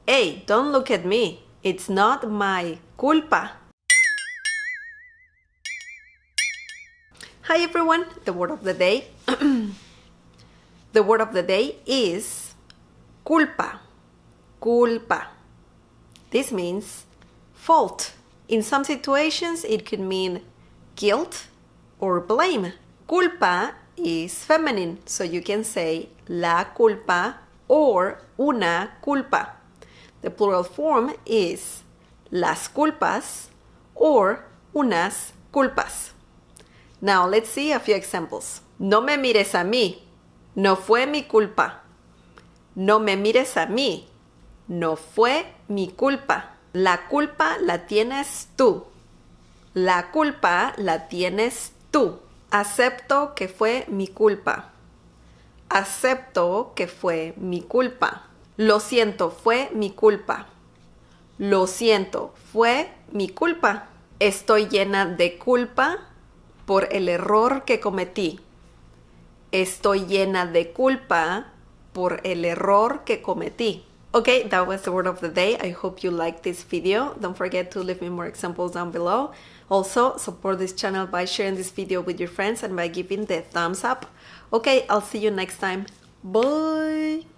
Hey, don't look at me. It's not my culpa. Hi everyone, the word of the day. The word of the day is culpa. Culpa. This means fault. In some situations, it could mean guilt or blame. Culpa is feminine, so you can say la culpa or una culpa. The plural form is las culpas or unas culpas. Now let's see a few examples. No me mires a mí. No fue mi culpa. No me mires a mí. No fue mi culpa. La culpa la tienes tú. La culpa la tienes tú. Acepto que fue mi culpa. Acepto que fue mi culpa. Lo siento, fue mi culpa. Lo siento, fue mi culpa. Estoy llena de culpa por el error que cometí. Estoy llena de culpa por el error que cometí. Okay, that was the word of the day. I hope you liked this video. Don't forget to leave me more examples down below. Also, support this channel by sharing this video with your friends and by giving the thumbs up. Okay, I'll see you next time. Bye!